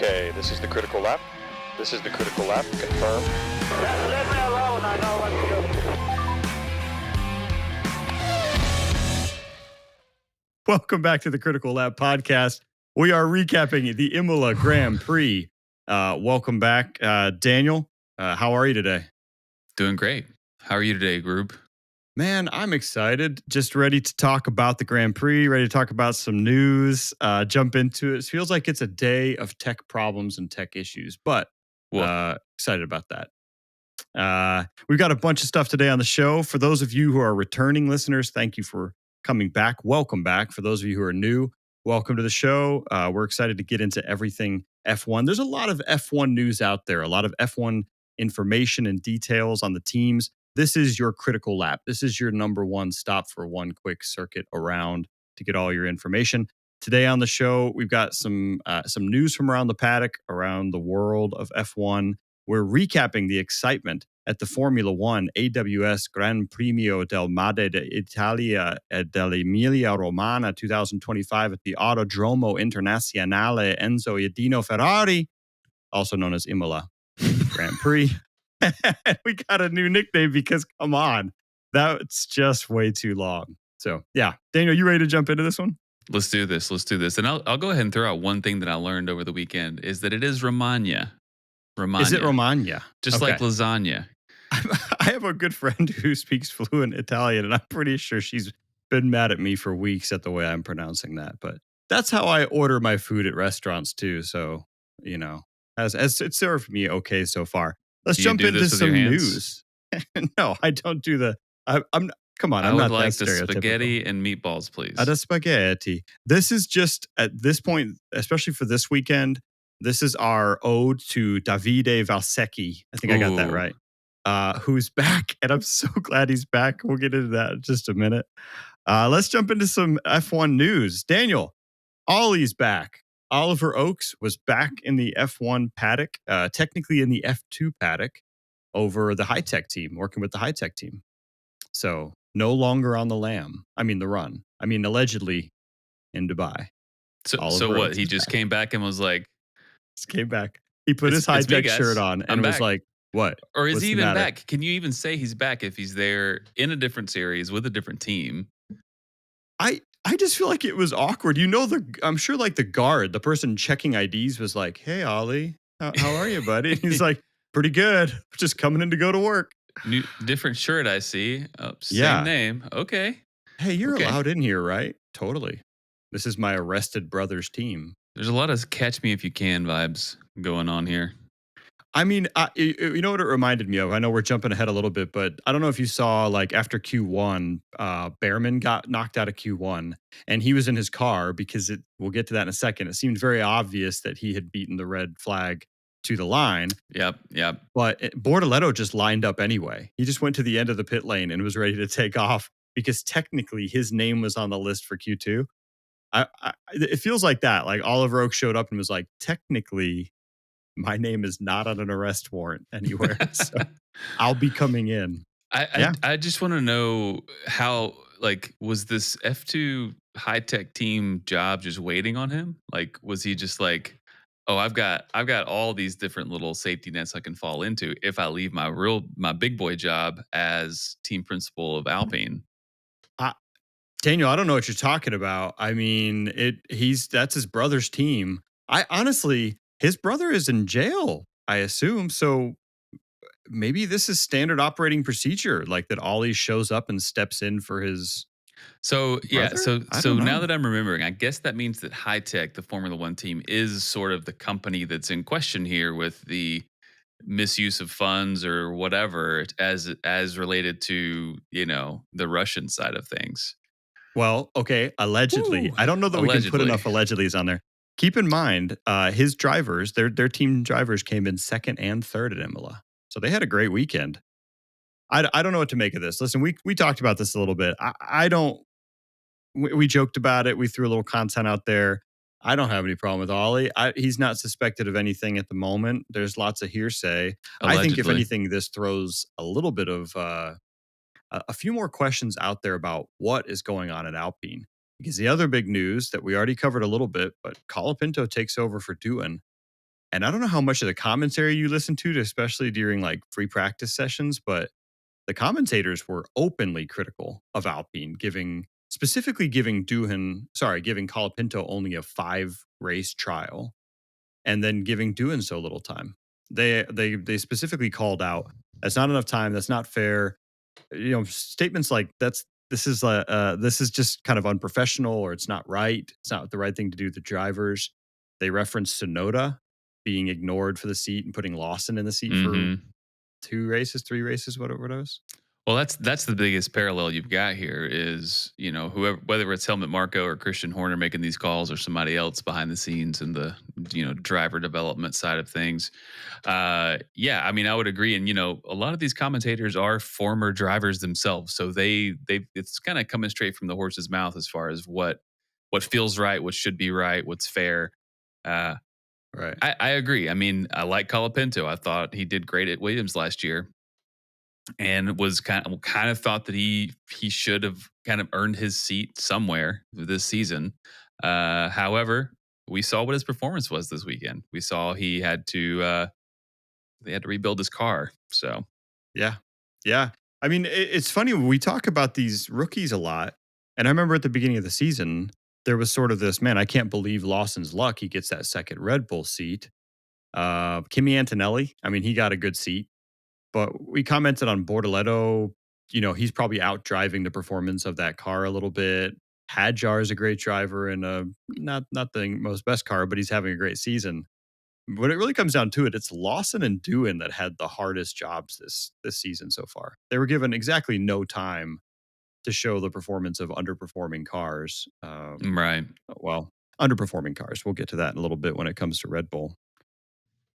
Okay, this is the critical lap. This is the critical lap. Confirm. Leave me alone. I know what to do. Welcome back to the Critical Lap podcast. We are recapping the Imola Grand Prix. Welcome back, Daniel. How are you today? Doing great. How are you today, group? Man, I'm excited. Just ready to talk about the Grand Prix, ready to talk about some news, jump into it. It feels like it's a day of tech problems and tech issues, but excited about that. We've got a bunch of stuff today on the show. For those of you who are returning listeners, thank you for coming back. Welcome back. For those of you who are new, welcome to the show. We're excited to get into everything F1. There's a lot of F1 news out there, a lot of F1 information and details on the teams. This is your critical lap. This is your number one stop for one quick circuit around to get all your information. Today on the show, we've got some news from around the paddock, around the world of F1. We're recapping the excitement at the Formula One AWS Gran Premio del Made d'Italia e dell'Emilia Romagna 2025 at the Autodromo Internazionale Enzo Iadino Ferrari, also known as Imola Grand Prix. We got a new nickname because, come on, that's just way too long. So, yeah. Daniel, you ready to jump into this one? Let's do this. And I'll go ahead and throw out one thing that I learned over the weekend is that it is Romagna. Is it Romagna? Just like lasagna. I have a good friend who speaks fluent Italian, and I'm pretty sure she's been mad at me for weeks at the way I'm pronouncing that. But that's how I order my food at restaurants too. So, you know, as it served me okay so far. Let's jump into some news. No, I don't do the. I'm come on. I'm not like that the stereotypical. spaghetti and meatballs, please. The spaghetti. This is just at this point, especially for this weekend. This is our ode to Davide Valsecchi. I think I got that right. Who's back, and I'm so glad he's back. We'll get into that in just a minute. Let's jump into some F1 news. Daniel, Ollie's back. Oliver Oakes was back in the F1 paddock, technically in the F2 paddock, over the high-tech team, working with the high-tech team. So no longer on the run. Allegedly in Dubai. So what? He just came back and was like... Came back. He put his high-tech shirt on and was like, what? Or is he even back? Can you even say he's back if he's there in a different series with a different team? I just feel like it was awkward. I'm sure like the guard, the person checking IDs was like, hey, Ollie, how are you, buddy? And he's like, pretty good. Just coming in to go to work. Different shirt, I see. Same name. Okay. Hey, you're allowed in here, right? Totally. This is my arrested brother's team. There's a lot of catch me if you can vibes going on here. You know what it reminded me of? I know we're jumping ahead a little bit, but I don't know if you saw, like, after Q1, Behrman got knocked out of Q1, and he was in his car because we'll get to that in a second. It seemed very obvious that he had beaten the red flag to the line. Yep. But Bortoletto just lined up anyway. He just went to the end of the pit lane and was ready to take off because technically his name was on the list for Q2. It feels like that. Like Oliver Oak showed up and was like, technically, my name is not on an arrest warrant anywhere. So I'll be coming in. I just want to know how, like, was this F2 high-tech team job just waiting on him? Like, was he just like, oh, I've got all these different little safety nets I can fall into if I leave my big boy job as team principal of Alpine? Daniel, I don't know what you're talking about. I mean, that's his brother's team. His brother is in jail, I assume. So maybe this is standard operating procedure, like that Ollie shows up and steps in for his brother? So now know. that I'm remembering, I guess that means that High Tech, the Formula One team, is sort of the company that's in question here with the misuse of funds or whatever as related to, the Russian side of things. Well, okay, allegedly. Ooh, I don't know that we can put enough allegedlys on there. Keep in mind, his drivers, their team drivers came in second and third at Imola. So they had a great weekend. I don't know what to make of this. Listen, we talked about this a little bit. We joked about it. We threw a little content out there. I don't have any problem with Ollie. He's not suspected of anything at the moment. There's lots of hearsay. Allegedly. I think if anything, this throws a little bit of a few more questions out there about what is going on at Alpine. Because the other big news that we already covered a little bit, but Colapinto takes over for Doohan. And I don't know how much of the commentary you listen to, especially during like free practice sessions, but the commentators were openly critical of Alpine, specifically giving Colapinto only a 5-race trial, and then giving Doohan so little time. They specifically called out, that's not enough time. That's not fair. Statements like this is just kind of unprofessional, or it's not right. It's not the right thing to do with the drivers. They referenced Sonoda being ignored for the seat and putting Lawson in the seat for 2 races, 3 races, whatever it was. Well, that's the biggest parallel you've got here is, whoever, whether it's Helmut Marko or Christian Horner making these calls or somebody else behind the scenes in the, driver development side of things. Yeah, I mean, I would agree. And, a lot of these commentators are former drivers themselves. So it's kind of coming straight from the horse's mouth as far as what feels right, what should be right, what's fair. Right. I agree. I mean, I like Colapinto. I thought he did great at Williams last year, and was kind of thought that he should have kind of earned his seat somewhere this season. However, we saw what his performance was this weekend. We saw he had to rebuild his car. So yeah. I mean, it's funny, we talk about these rookies a lot, and I remember at the beginning of the season there was sort of this, man, I can't believe Lawson's luck. He gets that second Red Bull seat. Kimi Antonelli, I mean, he got a good seat. But we commented on Bortoleto. He's probably out driving the performance of that car a little bit. Hadjar is a great driver in a not the most best car, but he's having a great season. When it really comes down to it, it's Lawson and Doohan that had the hardest jobs this season so far. They were given exactly no time to show the performance of underperforming cars. right. Well, underperforming cars. We'll get to that in a little bit when it comes to Red Bull.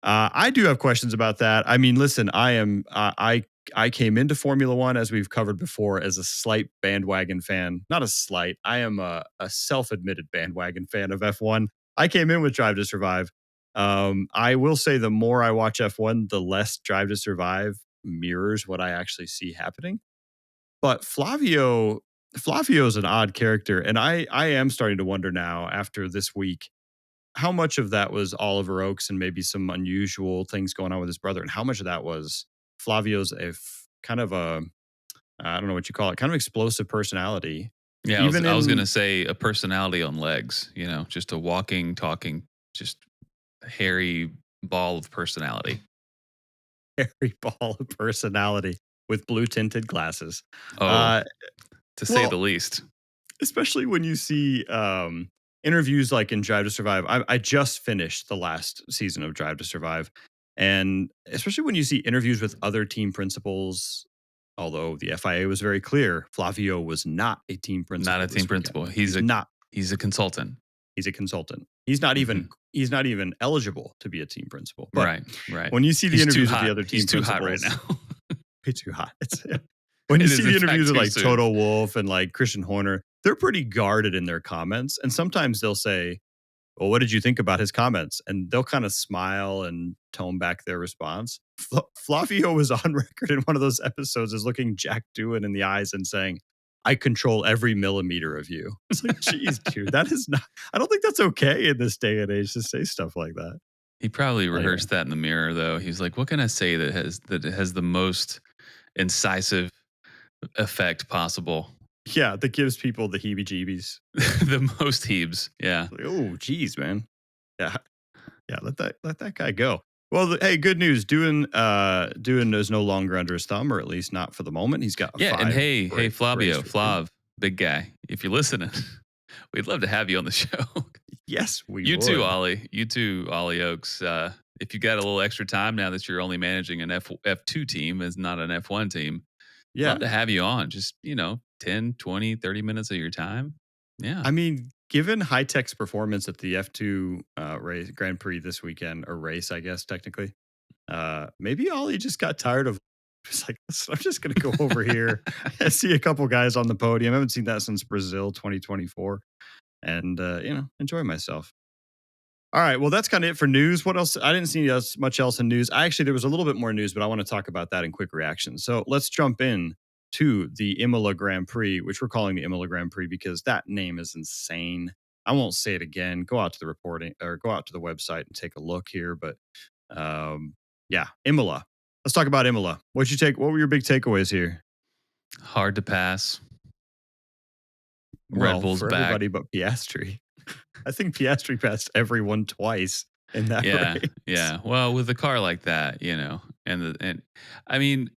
I do have questions about that. I mean, listen, I came into Formula One, as we've covered before, as a slight bandwagon fan. Not a slight. I am a self-admitted bandwagon fan of F1. I came in with Drive to Survive. I will say the more I watch F1, the less Drive to Survive mirrors what I actually see happening. But Flavio's an odd character, and I am starting to wonder now after this week how much of that was Oliver Oaks and maybe some unusual things going on with his brother, and how much of that was Flavio's kind of a, I don't know what you call it, kind of explosive personality. Yeah, I was going to say a personality on legs, just a walking, talking, just hairy ball of personality. Hairy ball of personality with blue tinted glasses. To say the least. Especially when you see interviews like in Drive to Survive. I just finished the last season of Drive to Survive. And especially when you see interviews with other team principals, although the FIA was very clear, Flavio was not a team principal. Not a team principal. He's a consultant. He's a consultant. He's not even eligible to be a team principal. But right. When you see the interviews with the other team principals, too hot right now. Way too hot. When you see the interviews with like Toto Wolff and like Christian Horner, they're pretty guarded in their comments. And sometimes they'll say, well, what did you think about his comments? And they'll kind of smile and tone back their response. Flavio was on record in one of those episodes as looking Jack Doohan in the eyes and saying, I control every millimeter of you. It's like, geez, dude, that is not, I don't think that's okay in this day and age to say stuff like that. He probably rehearsed that in the mirror, though. He's like, what can I say that has the most incisive effect possible? Yeah, that gives people the heebie-jeebies. The most heebs, yeah. Like, oh, geez, man. Yeah, let that guy go. Well, hey, good news. Doohan is no longer under his thumb, or at least not for the moment. He's got and hey, Flavio, Flav, big guy. If you're listening, we'd love to have you on the show. Yes, we would. You too, Ollie. You too, Ollie Oaks. If you got a little extra time now that you're only managing an F2 team, is not an F1 team. Yeah. Love to have you on. Just, 10, 20, 30 minutes of your time. Yeah. I mean, given High-Tech's performance at the F2 race Grand Prix this weekend, or race, I guess, technically, maybe Ollie just got tired of, it's like, I'm just going to go over here and see a couple guys on the podium. I haven't seen that since Brazil 2024. And, enjoy myself. All right. Well, that's kind of it for news. What else? I didn't see much else in news. There was a little bit more news, but I want to talk about that in quick reaction. So let's jump in to the Imola Grand Prix, which we're calling the Imola Grand Prix because that name is insane. I won't say it again. Go out to the reporting or go out to the website and take a look here. But yeah, Imola. Let's talk about Imola. What were your big takeaways here? Hard to pass. Red Well, Bull's for back. everybody but Piastri. I think Piastri passed everyone twice in that Yeah, race. yeah. Well, with a car like that, and I mean,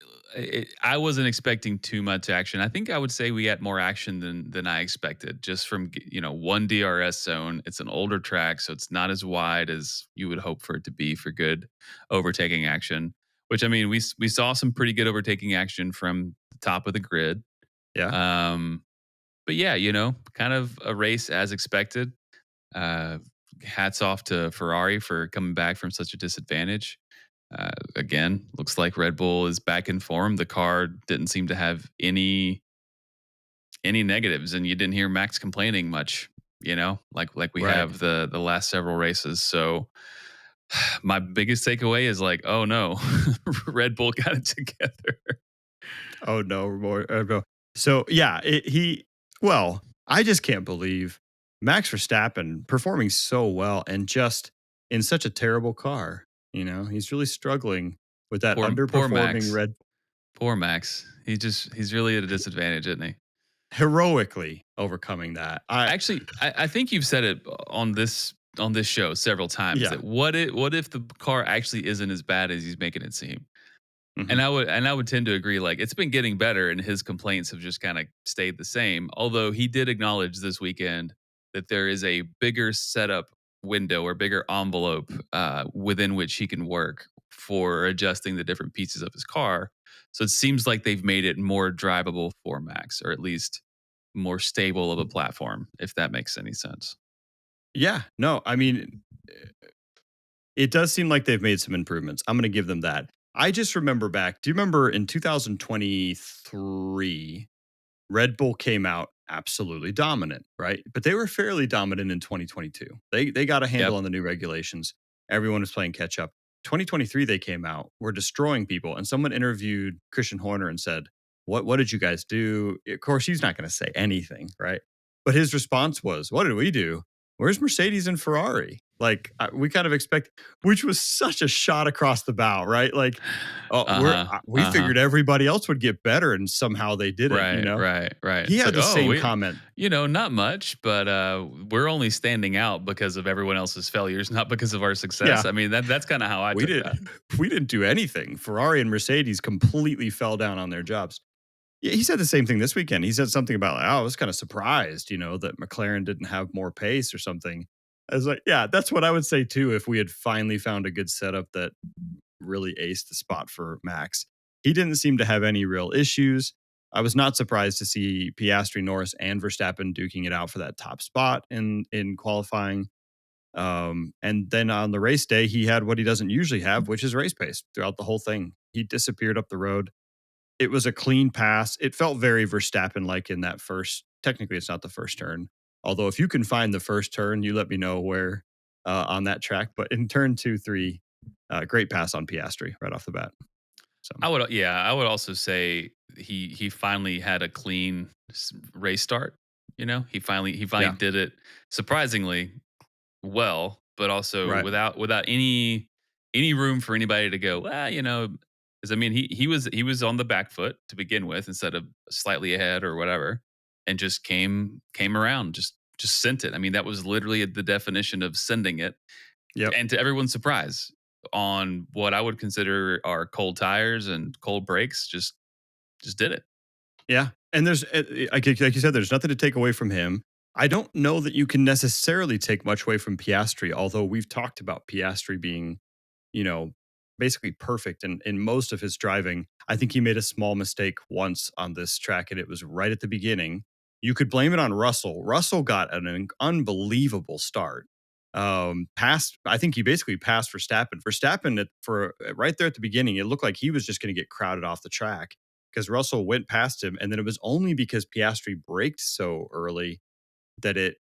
I wasn't expecting too much action. I think I would say we got more action than I expected, just from one DRS zone. It's an older track, so it's not as wide as you would hope for it to be for good overtaking action. Which I mean, we saw some pretty good overtaking action from the top of the grid. Yeah. Um, but yeah, kind of a race as expected. Uh, Hats off to Ferrari for coming back from such a disadvantage. Again, looks like Red Bull is back in form. The car didn't seem to have any negatives, and you didn't hear Max complaining much. Like we Right. have the last several races. So my biggest takeaway is like, oh no, Red Bull got it together. Oh no, more. No. So yeah, well, I just can't believe Max Verstappen performing so well and just in such a terrible car. He's really struggling with that Poor underperforming Max. Red Poor Max. He's really at a disadvantage, isn't he? heroically overcoming that. Actually, I think you've said it on this show several times Yeah. that what if the car actually isn't as bad as he's making it seem? And Mhm. I would tend to agree. Like, it's been getting better, and his complaints have just kind of stayed the same. Although he did acknowledge this weekend that there is a bigger setup window or bigger envelope within which he can work for adjusting the different pieces of his car. So it seems like they've made it more drivable for Max, or at least more stable of a platform, if that makes any sense. Yeah. No, I mean, it does seem like they've made some improvements. I'm going to give them that. I just remember back. Do you remember in 2023? Red Bull came out absolutely dominant, right? But they were fairly dominant in 2022. They got a handle Yep. on the new regulations. Everyone was playing catch up. 2023 they came out, were destroying people, and someone interviewed Christian Horner and said, "What did you guys do?" Of course, he's not going to say anything, right? But his response was, "What did we do? Where's Mercedes and Ferrari?" Like we kind of expect, which was such a shot across the bow, right? Like, oh, Uh-huh. we Uh-huh. figured everybody else would get better, and somehow they didn't. Right, right, right. He It's had like, the oh, same we, comment. not much, but we're only standing out because of everyone else's failures, not because of our success. Yeah, I mean, that's kind of how I we took did that. we didn't do anything. Ferrari and Mercedes completely fell down on their jobs. Yeah, he said the same thing this weekend. He said something about like, "Oh, I was kind of surprised, that McLaren didn't have more pace or something." I was like, "Yeah, that's what I would say too if we had finally found a good setup that really aced the spot for Max." He didn't seem to have any real issues. I was not surprised to see Piastri, Norris, and Verstappen duking it out for that top spot in qualifying. And then on the race day, he had what he doesn't usually have, which is race pace throughout the whole thing. He disappeared up the road. It was a clean pass. It felt very Verstappen like in that first. Technically, it's not the first turn. Although, if you can find the first turn, you let me know where on that track. But in turn 2, 3, great pass on Piastri right off the bat. So, I would also say he finally had a clean race start. He finally yeah, did it surprisingly well, but also right. without any room for anybody to go, because I mean he was on the back foot to begin with instead of slightly ahead or whatever, and just came around, just sent it. I mean, that was literally the definition of sending it, Yep. and to everyone's surprise, on what I would consider are cold tires and cold brakes, just did it. Yeah. And like you said, there's nothing to take away from him. I don't know that you can necessarily take much away from Piastri, although we've talked about Piastri being you know, basically perfect in most of his driving. I think he made a small mistake once on this track, and it was right at the beginning. You could blame it on Russell. Russell got an unbelievable start. I think he basically passed Verstappen. For right there at the beginning, it looked like he was just going to get crowded off the track because Russell went past him, and then it was only because Piastri braked so early that it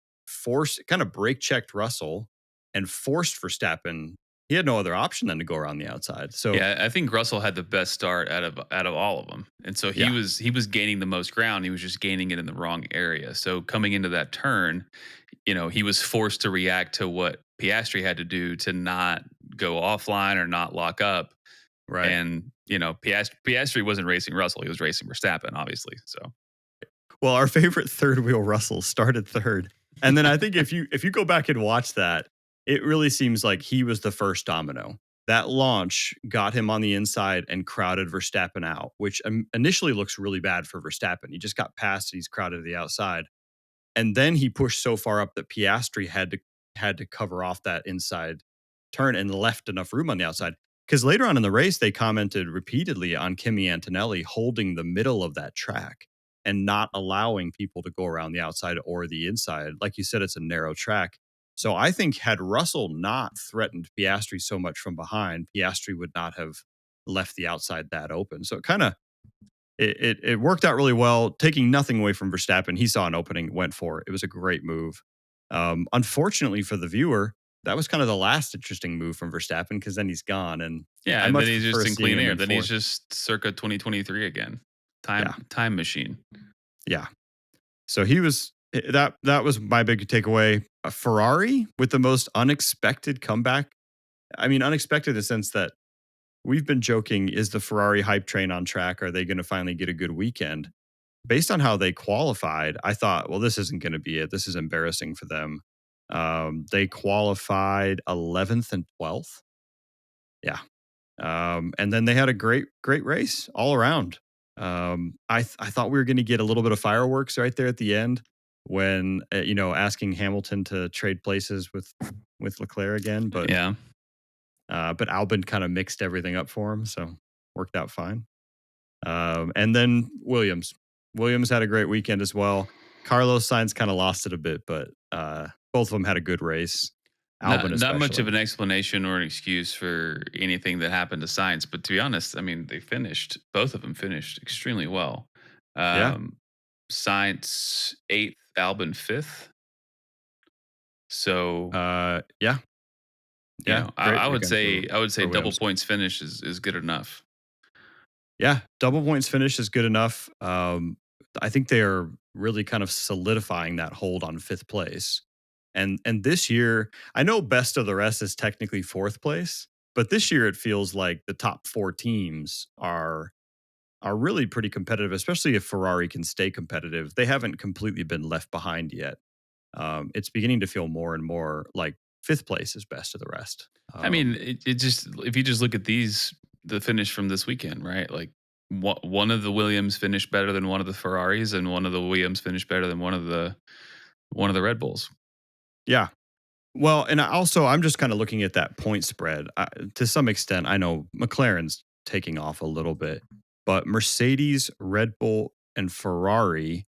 kind of brake checked Russell and forced Verstappen. he had no other option than to go around the outside. So Yeah, I think Russell had the best start out of all of them, and so he yeah, was gaining the most ground. He was just gaining it in the wrong area. So coming into that turn, he was forced to react to what Piastri had to do to not go offline or not lock up. right. And Piastri wasn't racing Russell; he was racing Verstappen, obviously. So Well, our favorite third wheel Russell started third. And then I think if you go back and watch that, it really seems like he was the first domino. That launch got him on the inside and crowded Verstappen out, which initially looks really bad for Verstappen. He just got past, he's crowded to the outside. And then he pushed so far up that Piastri had to cover off that inside turn and left enough room on the outside. Because later on in the race, they commented repeatedly on Kimi Antonelli holding the middle of that track and not allowing people to go around the outside or the inside. Like you said, it's a narrow track. So I think had Russell not threatened Piastri so much from behind, Piastri would not have left the outside that open. So it worked out really well, taking nothing away from Verstappen. He saw an opening, went for it. It was a great move. Unfortunately for the viewer, that was kind of the last interesting move from Verstappen because then he's gone. And yeah, I and much then he's prefer just in seeing clean him air. in Then he's fourth. just circa 2023 again. Yeah. Time machine. Yeah. So he was that was my big takeaway. A Ferrari with the most unexpected comeback. I mean, unexpected in the sense that we've been joking, is the Ferrari hype train on track? Are they going to finally get a good weekend? Based on how they qualified, I thought, well, this isn't going to be it. This is embarrassing for them. They qualified 11th and 12th. Yeah. And then they had a great race all around. I thought we were going to get a little bit of fireworks right there at the end when asking Hamilton to trade places with Leclerc again, but Yeah. Albon kind of mixed everything up for him, so worked out fine. And then Williams had a great weekend as well. Carlos Sainz kind of lost it a bit, but both of them had a good race. Albon Not much of especially. an explanation or an excuse for anything that happened to Science, but to be honest, I mean, both of them finished extremely well. Yeah. Science 8th, Albon 5th. So, Yeah. Yeah. Great I would weekend say for double Williams. points finish is good enough. Yeah, double points finish is good enough. I think they are really kind of solidifying that hold on fifth place. And this year, I know best of the rest is technically fourth place, but this year it feels like the top four teams are really pretty competitive, especially if Ferrari can stay competitive. They haven't completely been left behind yet. It's beginning to feel more and more like fifth place is best of the rest. I mean, it just if you just look at the finish from this weekend, right? Like one of the Williams finished better than one of the Ferraris, and one of the Williams finished better than one of the Red Bulls. Yeah. Well, and I'm just kind of looking at that point spread. To some extent, I know McLaren's taking off a little bit, but Mercedes, Red Bull, and Ferrari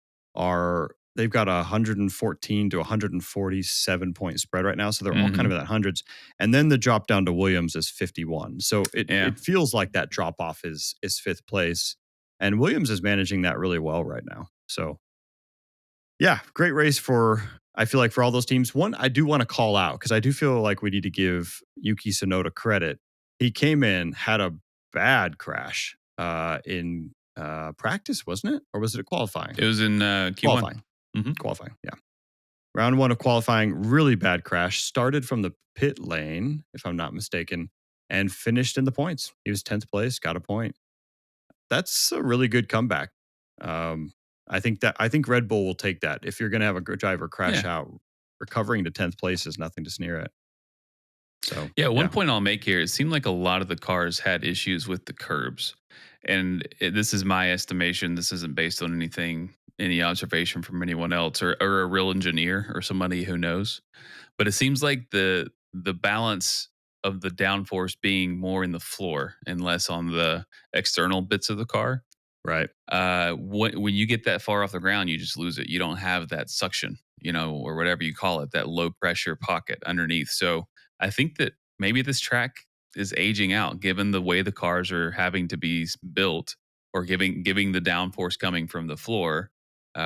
they've got a 114 to 147 point spread right now. So they're all kind of in that hundreds. And then the drop down to Williams is 51. So it feels like that drop off is fifth place. And Williams is managing that really well right now. So yeah, great race I feel like for all those teams. One, I do want to call out because I do feel like we need to give Yuki Tsunoda credit. He came in, had a bad crash in practice, wasn't it? Or was it a qualifying? It was in Q1. Qualifying. Mm-hmm. Qualifying, yeah. Round one of qualifying, really bad crash. Started from the pit lane, if I'm not mistaken, and finished in the points. He was 10th place, got a point. That's a really good comeback. I think Red Bull will take that. If you're going to have a good driver crash out, recovering to 10th place is nothing to sneer at. So one point I'll make here: it seemed like a lot of the cars had issues with the curbs, and this is my estimation. This isn't based on any observation from anyone else or a real engineer or somebody who knows. But it seems like the balance of the downforce being more in the floor and less on the external bits of the car. Right. When you get that far off the ground, you just lose it. You don't have that suction, or whatever you call it, that low pressure pocket underneath. So I think that maybe this track is aging out, given the way the cars are having to be built, or giving the downforce coming from the floor,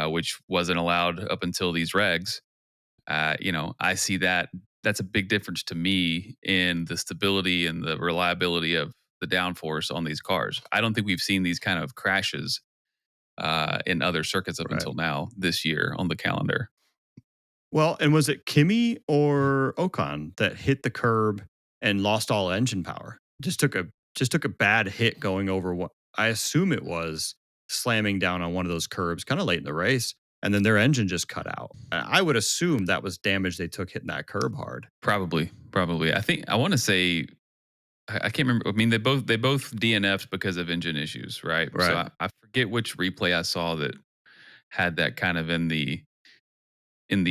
which wasn't allowed up until these regs. I see that that's a big difference to me in the stability and the reliability of the downforce on these cars. I don't think we've seen these kind of crashes in other circuits up Right. until now this year on the calendar. Well, and was it Kimi or Ocon that hit the curb and lost all engine power? Just took a bad hit going over what I assume it was slamming down on one of those curbs kind of late in the race, and then their engine just cut out. I would assume that was damage they took hitting that curb hard. Probably. I want to say I can't remember. I mean, they both DNF'd because of engine issues, right? So Right. I forget which replay I saw that had that kind of in the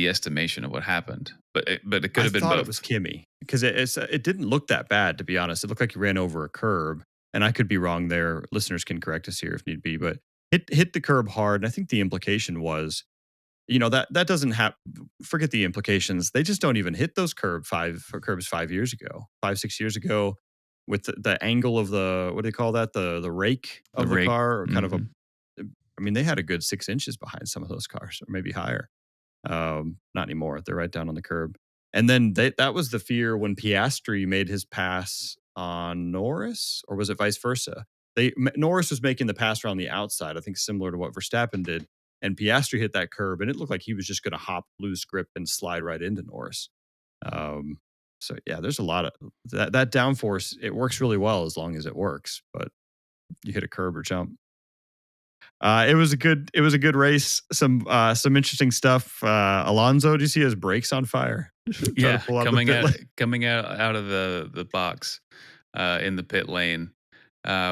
estimation of what happened. But it could I have been thought it both. was Kimi because it didn't look that bad, to be honest. It looked like he ran over a curb, and I could be wrong there. Listeners can correct us here if need be, but hit the curb hard. And I think the implication was, that doesn't have. Forget the implications. They just don't even hit those curbs 5 years ago, 5-6 years ago, with the angle of the, what do they call that, the rake The of the rake. car, or kind of a. Mhm. I mean, they had a good 6 inches behind some of those cars, or maybe higher. Not anymore. They're right down on the curb. And then that was the fear when Piastri made his pass on Norris, or was it vice versa? Norris was making the pass around the outside, I think similar to what Verstappen did, and Piastri hit that curb, and it looked like he was just going to hop, lose grip, and slide right into Norris. Um, so yeah, there's a lot of that downforce. It works really well as long as it works, but you hit a curb or jump. It was a good race. Some interesting stuff. Alonso, do you see his brakes on fire? Trying to Yeah, pull out the pit lane. coming out of the box in the pit lane.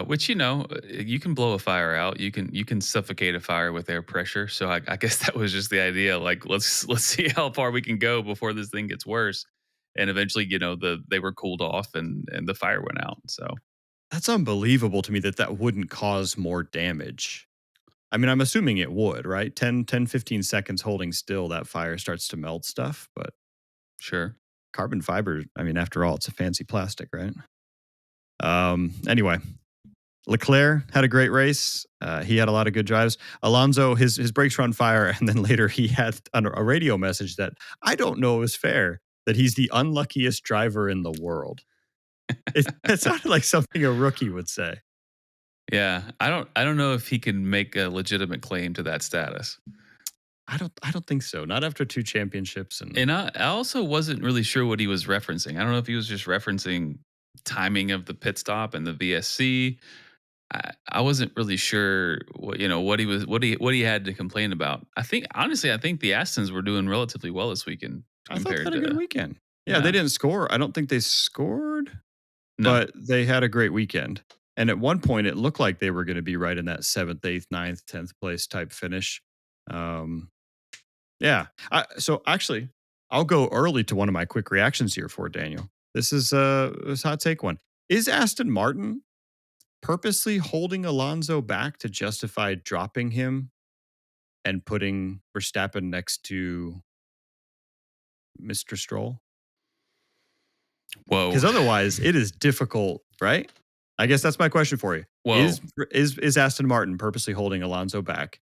Which you can blow a fire out. You can suffocate a fire with air pressure. So I guess that was just the idea. Like let's see how far we can go before this thing gets worse. And eventually, they were cooled off and the fire went out. So That's unbelievable to me that wouldn't cause more damage. I mean, I'm assuming it would, right? 15 seconds holding still, that fire starts to melt stuff. But sure. carbon fiber, I mean, after all, it's a fancy plastic, right? Anyway, Leclerc had a great race. He had a lot of good drives. Alonso, his brakes were on fire, and then later he had a radio message that I don't know is fair, that he's the unluckiest driver in the world. It sounded like something a rookie would say. Yeah, I don't know if he can make a legitimate claim to that status. I don't think so. Not after 2 championships And I also wasn't really sure what he was referencing. I don't know if he was just referencing timing of the pit stop and the VSC. I wasn't really sure what he had to complain about. I think honestly, I think the Astons were doing relatively well this weekend I thought they had a good weekend. Yeah, Yeah. they didn't score. I don't think they scored, No. but they had a great weekend. And at one point, it looked like they were going to be right in that 7th, 8th, 9th, 10th place type finish. Yeah. So actually, I'll go early to one of my quick reactions here for Daniel. This is hot take one. Is Aston Martin purposely holding Alonso back to justify dropping him and putting Verstappen next to Mr. Stroll? Whoa. Because otherwise, it is difficult, right? I guess that's my question for you. Whoa. Is Aston Martin purposely holding Alonso back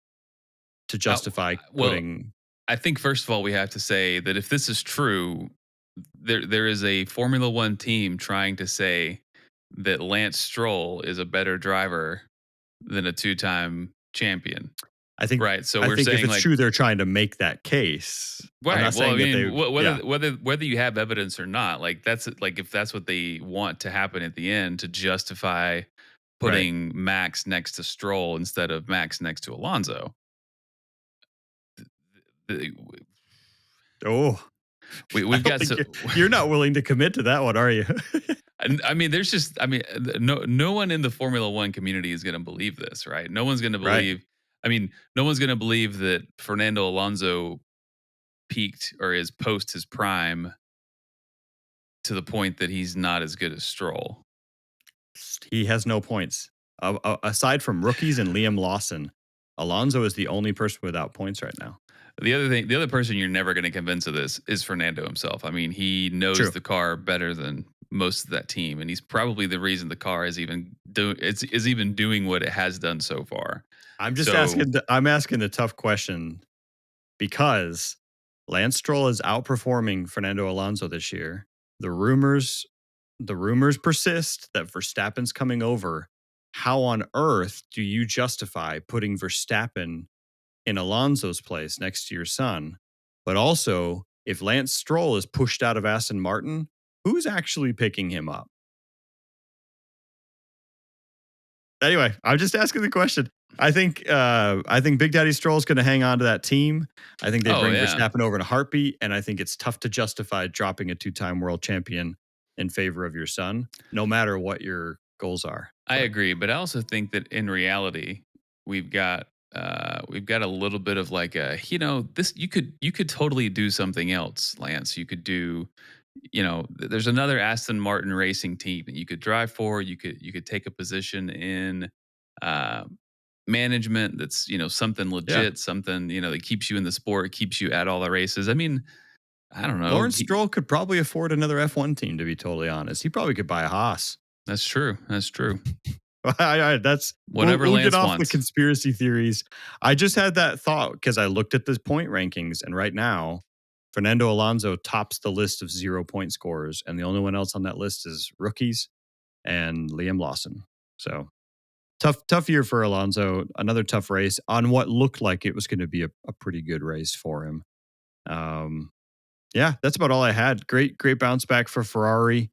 to justify putting? I think first of all we have to say that if this is true, there is a Formula One team trying to say that Lance Stroll is a better driver than a 2-time champion. I think right. So I we're think saying if it's like, true, they're trying to make that case. right. I'm not Well, I saying mean, whether you have evidence or not, like that's like if that's what they want to happen at the end to justify putting Max next to Stroll instead of Max next to Alonso. Oh, we've got you're not willing to commit to that one, are you? I mean, there's just, I mean, no one in the Formula One community is going to believe this, right? No one's going to believe. I mean, no one's going to believe that Fernando Alonso peaked or is post his prime to the point that he's not as good as Stroll. He has no points. Aside from rookies and Liam Lawson, Alonso is the only person without points right now. The other person you're never going to convince of this is Fernando himself. I mean, he knows the car better than most of that team, and he's probably the reason the car is even doing what it has done so far. I'm just asking. I'm asking the tough question because Lance Stroll is outperforming Fernando Alonso this year. The rumors persist that Verstappen's coming over. How on earth do you justify putting Verstappen in Alonso's place next to your son? But also, if Lance Stroll is pushed out of Aston Martin, who's actually picking him up? Anyway, I'm just asking the question. I think Big Daddy Stroll is going to hang on to that team. I think they bring Verstappen over in a heartbeat, and I think it's tough to justify dropping a 2-time world champion in favor of your son, no matter what your goals are. I agree, but I also think that in reality, we've got a little bit of like a, this you could totally do something else, Lance. You could do, there's another Aston Martin racing team that you could drive for. You could take a position in management that's, something legit, something, that keeps you in the sport, keeps you at all the races. I mean, I don't know. Lawrence Stroll could probably afford another F1 team, to be totally honest. He probably could buy a Haas. That's true. That's whatever we'll Lance get off wants. The conspiracy theories. I just had that thought because I looked at the point rankings, and right now, Fernando Alonso tops the list of 0-point scorers, and the only one else on that list is rookies and Liam Lawson. So tough year for Alonso. Another tough race on what looked like it was going to be a pretty good race for him. Yeah, that's about all I had. Great bounce back for Ferrari.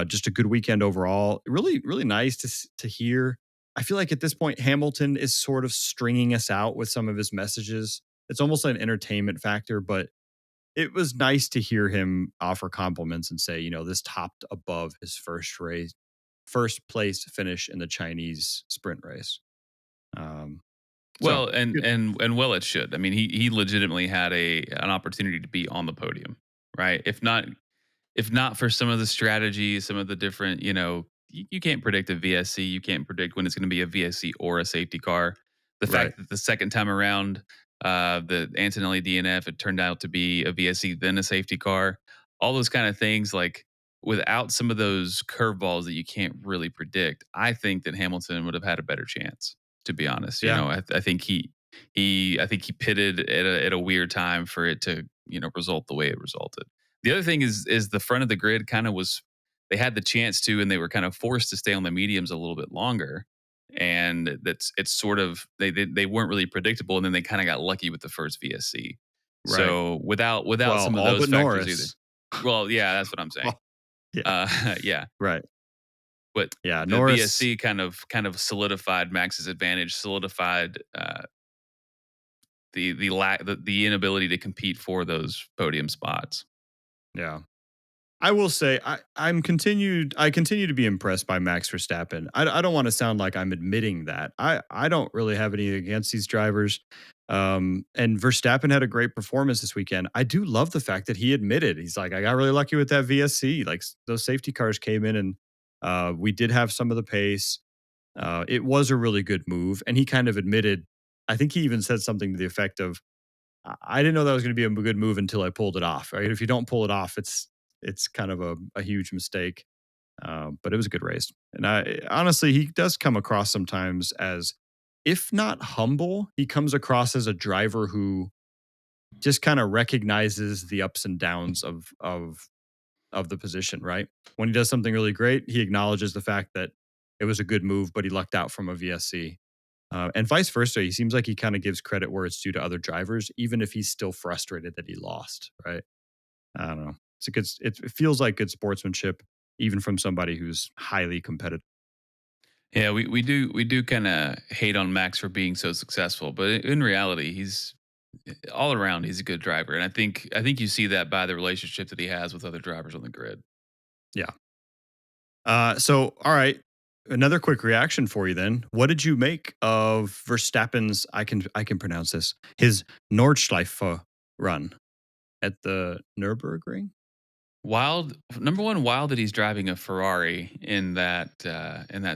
Just a good weekend overall. Really, really nice to hear. I feel like at this point, Hamilton is sort of stringing us out with some of his messages. It's almost an entertainment factor, but it was nice to hear him offer compliments and say, this topped above his first place finish in the Chinese sprint race. Well, well, it should. I mean, he legitimately had an opportunity to be on the podium, right? If not for some of the strategies, some of the different, you can't predict a VSC. You can't predict when it's going to be a VSC or a safety car. The fact that the second time around, the Antonelli DNF, it turned out to be a VSC, then a safety car. All those kind of things, like without some of those curveballs that you can't really predict, I think that Hamilton would have had a better chance. To be honest, I think he pitted at a weird time for it to result the way it resulted. The other thing is the front of the grid kind of was, they had the chance to, and they were kind of forced to stay on the mediums a little bit longer, and it's sort of they weren't really predictable, and then they kind of got lucky with the first VSC. Right. So without some of those factors Norris. either. Well, yeah, that's what I'm saying. Yeah. Right. But the Norris, VSC kind of solidified Max's advantage, solidified the inability to compete for those podium spots. Yeah. I will say I continue to be impressed by Max Verstappen. I don't want to sound like I'm admitting that. I don't really have anything against these drivers. And Verstappen had a great performance this weekend. I do love the fact that he admitted, he's like, I got really lucky with that VSC. Like, those safety cars came in, and we did have some of the pace. It was a really good move. And he kind of admitted, I think he even said something to the effect of, I didn't know that was going to be a good move until I pulled it off. Right? If you don't pull it off, it's kind of a huge mistake. But it was a good race. And honestly, he does come across sometimes as, if not humble, he comes across as a driver who just kind of recognizes the ups and downs of the position, right? When he does something really great, he acknowledges the fact that it was a good move, but he lucked out from a VSC. And vice versa. He seems like he kind of gives credit where it's due to other drivers, even if he's still frustrated that he lost, right? I don't know. It feels like good sportsmanship, even from somebody who's highly competitive. Yeah, we do kind of hate on Max for being so successful, but in reality, he's all around, he's a good driver, and I think you see that by the relationship that he has with other drivers on the grid. Yeah. So, all right, another quick reaction for you then. What did you make of Verstappen's? I can pronounce this. His Nordschleife run at the Nürburgring. Wild, number one, wild that he's driving a Ferrari in that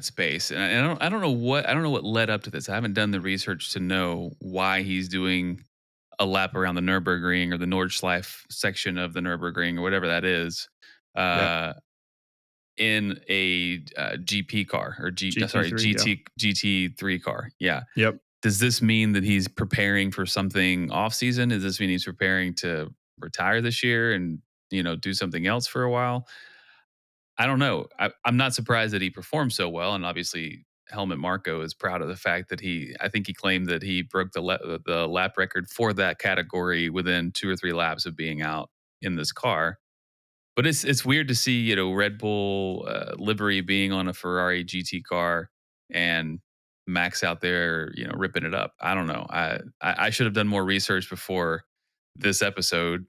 space, and I don't know what led up to this. I haven't done the research to know why he's doing a lap around the Nürburgring or the Nordschleife section of the Nürburgring or whatever that is, in a GP car or GT3 car. Yeah. Yep. Does this mean that he's preparing for something off season? Does this mean he's preparing to retire this year and do something else for a while. I don't know. I'm not surprised that he performed so well, and obviously Helmut Marko is proud of the fact that I think he claimed that he broke the lap record for that category within 2 or 3 laps of being out in this car. But it's weird to see Red Bull livery being on a Ferrari GT car and Max out there ripping it up. I don't know. I should have done more research before this episode.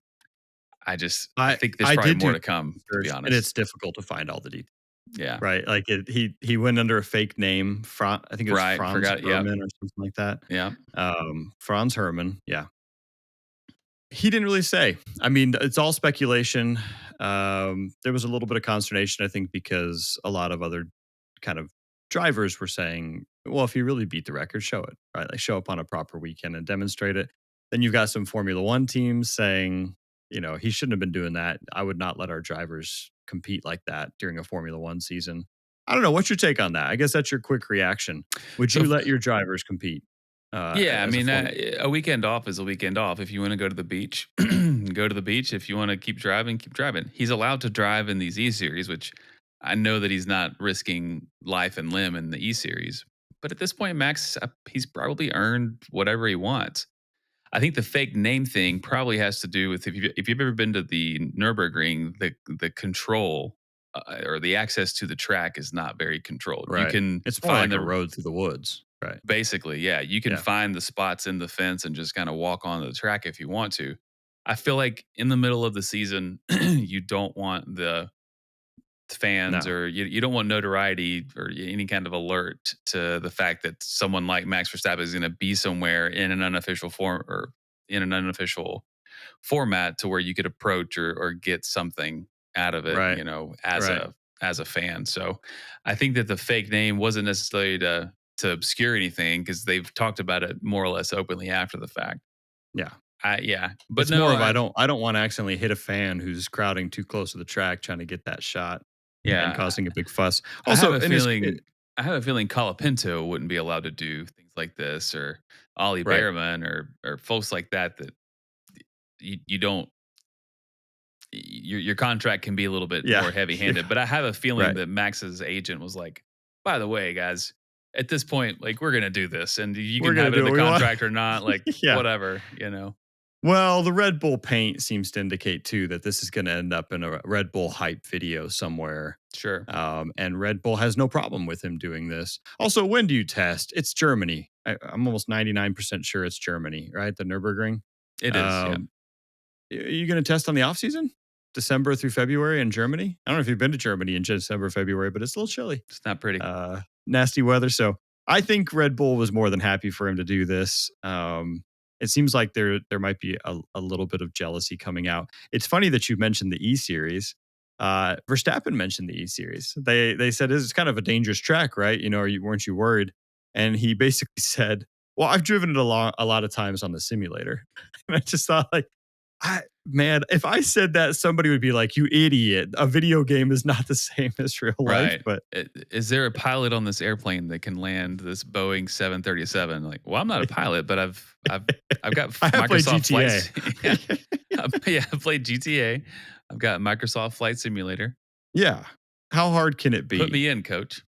I think there's I probably did more do to come, to be research, honest. and it's difficult to find all the details. Yeah. Right, like he went under a fake name. I think it was Right. Franz Forgot it. Yep. Herman or something like that. Yeah. Franz Herman. Yeah, he didn't really say. I mean, it's all speculation. There was a little bit of consternation, I think, because a lot of other kind of drivers were saying, well, if you really beat the record, show it, right? Like show up on a proper weekend and demonstrate it. Then you've got some Formula One teams saying, he shouldn't have been doing that. I would not let our drivers compete like that during a Formula One season. I don't know. What's your take on that? I guess that's your quick reaction. Would you let your drivers compete? Yeah, I as a mean, Formula- a weekend off is a weekend off. If you want to go to the beach, go to the beach. If you want to keep driving, keep driving. He's allowed to drive in these E series, which I know that he's not risking life and limb in the E series. But at this point, Max, he's probably earned whatever he wants. I think the fake name thing probably has to do with if you've ever been to the Nürburgring, the control or the access to the track is not very controlled. right. You can It's more like find a road through the woods, right? basically, yeah, you can find the spots in the fence and just kind of walk onto the track if you want to. I feel like in the middle of the season, you don't want the fans No. or you don't want notoriety or any kind of alert to the fact that someone like Max Verstappen is going to be somewhere in an unofficial form or in an unofficial format to where you could approach or get something out of it, Right. as a fan. So I think that the fake name wasn't necessarily to obscure anything because they've talked about it more or less openly after the fact. Yeah. But It's no, more of I don't want to accidentally hit a fan who's crowding too close to the track trying to get that shot. Yeah, And causing a big fuss. I Also, have a feeling Colapinto wouldn't be allowed to do things like this, or Ollie Right. Behrman, or folks like that. That you don't. Your contract can be a little bit Yeah. more heavy-handed, but I have a feeling Right. that Max's agent was like, "By the way, guys, at this point, like we're gonna do this, and you We're can have gonna it in do the what we want." contract or not, like Yeah. whatever, Well, the Red Bull paint seems to indicate too that this is going to end up in a Red Bull hype video somewhere. Sure. And Red Bull has no problem with him doing this. Also, when do you test? It's Germany. I'm almost 99% sure it's Germany, right? The Nürburgring. It is. Yeah. Are you going to test on the off season? December through February in Germany? I don't know if you've been to Germany in December, February, but it's a little chilly. It's not pretty. Nasty weather. So I think Red Bull was more than happy for him to do this. It seems like there might be a little bit of jealousy coming out. It's funny that you mentioned the E Series. Verstappen mentioned the E Series. They said it's kind of a dangerous track, right? Weren't you worried? And he basically said, "Well, I've driven it a lot of times on the simulator." And I just thought, like, man, if I said that, somebody would be like, "You idiot! A video game is not the same as real life." Right. But Is there a pilot on this airplane that can land this Boeing 737? Like, well, I'm not a pilot, but I've got I have played Microsoft GTA. Flight. Yeah, I've played GTA. I've got Microsoft Flight Simulator. Yeah, how hard can it be? Put me in, coach.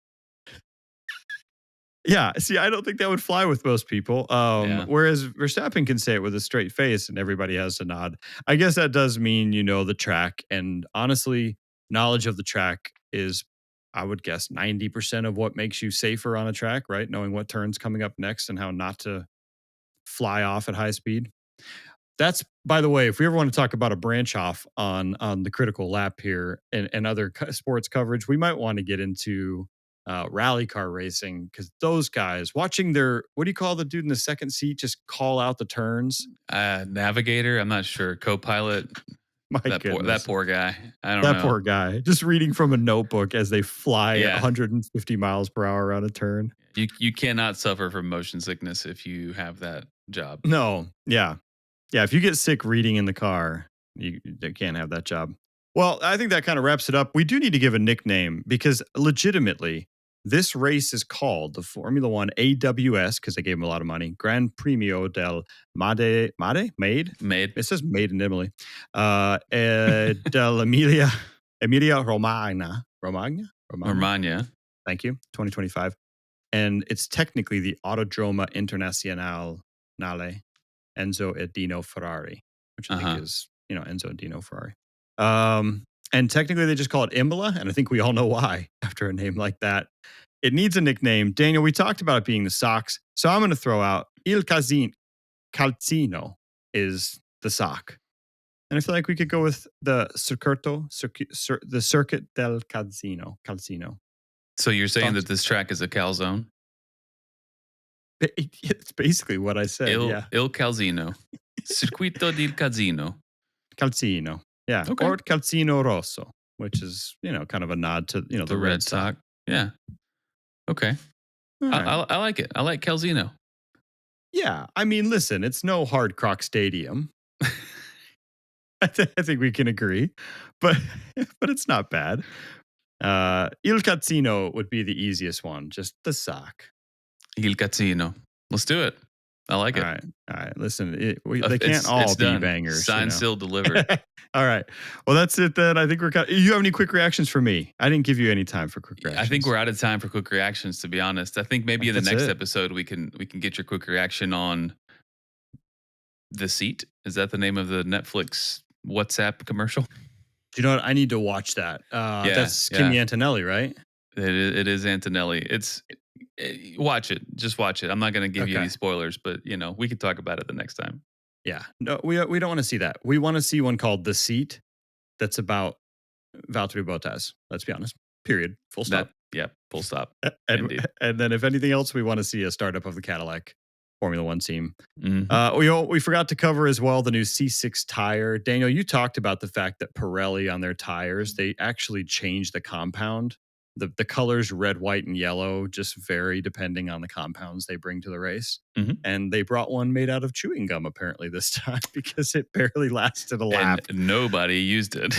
Yeah, see, I don't think that would fly with most people. Yeah. Whereas Verstappen can say it with a straight face and everybody has to nod. I guess that does mean you know the track. And honestly, knowledge of the track is, I would guess, 90% of what makes you safer on a track, right? Knowing what turns coming up next and how not to fly off at high speed. That's, by the way, if we ever want to talk about a branch off on the critical lap here and other sports coverage, we might want to get into rally car racing, because those guys watching what do you call the dude in the second seat just call out the turns? Navigator, I'm not sure. Co-pilot. My that goodness. poor guy. I don't know. That poor guy just reading from a notebook as they fly Yeah. 150 miles per hour around a turn. You cannot suffer from motion sickness if you have that job. No, yeah. If you get sick reading in the car, they can't have that job. Well, I think that kind of wraps it up. We do need to give a nickname, because legitimately, This race is called the Formula One AWS, because they gave him a lot of money, Gran Premio del Made? Made. It says made in Italy. Del Emilia Romagna. Romagna. Thank you. 2025. And it's technically the Autodroma Internazionale Enzo e Dino Ferrari, which I think is, Enzo and Dino Ferrari. And technically they just call it Imola, and I think we all know why after a name like that. It needs a nickname. Daniel, we talked about it being the socks, so I'm going to throw out Il Calzino is the sock. And I feel like we could go with the Circuit del Calzino. So you're saying that this track is a calzone? It's basically what I said. Il Calzino. Circuito del Calzino. Calzino. Yeah. Okay. Or Calzino Rosso, which is, kind of a nod to, the red sock. Yeah. Okay. Right. I like it. I like Calzino. Yeah. I mean, listen, it's no Hard Rock Stadium. I think we can agree, but it's not bad. Il Calzino would be the easiest one, just the sock. Il Calzino. Let's do it. I like it. All right. Listen, they can't all be bangers. Signed, sealed, delivered. All right. Well, that's it then. I think you have any quick reactions for me? I didn't give you any time for quick reactions. I think we're out of time for quick reactions, to be honest. I think maybe in the next episode we can get your quick reaction on The Seat. Is that the name of the Netflix WhatsApp commercial? Do you know what? I need to watch that. That's Kimi Antonelli, right? It is Antonelli. Watch it. Just watch it. I'm not going to give you any spoilers, but we could talk about it the next time. Yeah. No, we don't want to see that. We want to see one called The Seat that's about Valtteri Bottas. Let's be honest. Period. Full stop. Full stop. And then if anything else, we want to see a startup of the Cadillac Formula One team. Mm-hmm. We forgot to cover as well the new C6 tire. Daniel, you talked about the fact that Pirelli on their tires, they actually changed the compound. The colors red, white, and yellow just vary depending on the compounds they bring to the race. Mm-hmm. And they brought one made out of chewing gum apparently this time because it barely lasted a lap. And nobody used it.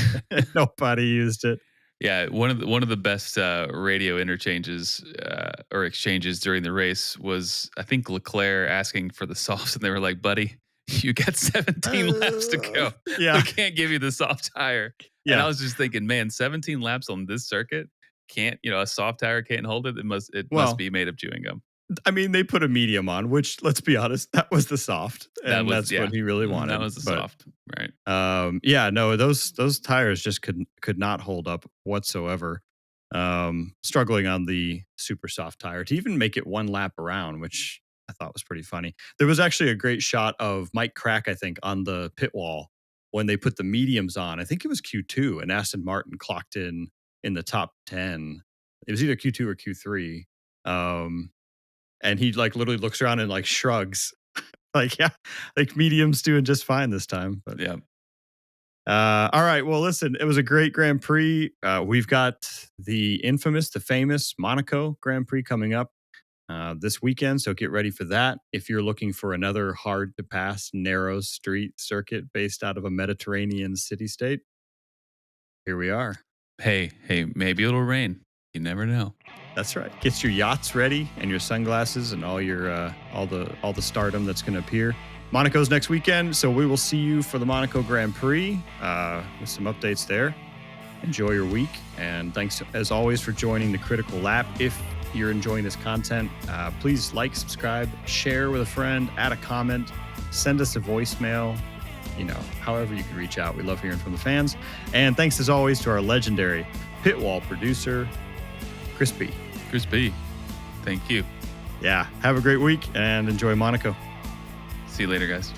Nobody used it. Yeah, one of the best radio interchanges or exchanges during the race was, I think, Leclerc asking for the softs, and they were like, "Buddy, you got 17 laps to go. Yeah, we can't give you the soft tire." Yeah. And I was just thinking, man, 17 laps on this circuit, can't a soft tire can't hold it? It must be made of chewing gum. I mean, they put a medium on, which, let's be honest, that was the soft, and that's what he really wanted. That was the soft, right? Those tires just could not hold up whatsoever. Struggling on the super soft tire to even make it one lap around, which I thought was pretty funny. There was actually a great shot of Mike Crack, I think, on the pit wall when they put the mediums on. I think it was Q2, and Aston Martin clocked in the top 10. It was either Q2 or Q3. And he literally looks around and shrugs. Medium's doing just fine this time. But yeah. All right. Well, listen, it was a great Grand Prix. We've got the famous Monaco Grand Prix coming up this weekend. So get ready for that. If you're looking for another hard to pass, narrow street circuit based out of a Mediterranean city-state, here we are. Hey, maybe it'll rain. You never know. That's right. Get your yachts ready and your sunglasses and all your all the stardom that's going to appear. Monaco's next weekend, so we will see you for the Monaco Grand Prix with some updates there. Enjoy your week, and thanks as always for joining the Critical Lap. If you're enjoying this content, please like, subscribe, share with a friend, add a comment, send us a voicemail. However you can reach out. We love hearing from the fans. And thanks as always to our legendary pit wall producer, Chris B. Thank you. Yeah. Have a great week and enjoy Monaco. See you later, guys.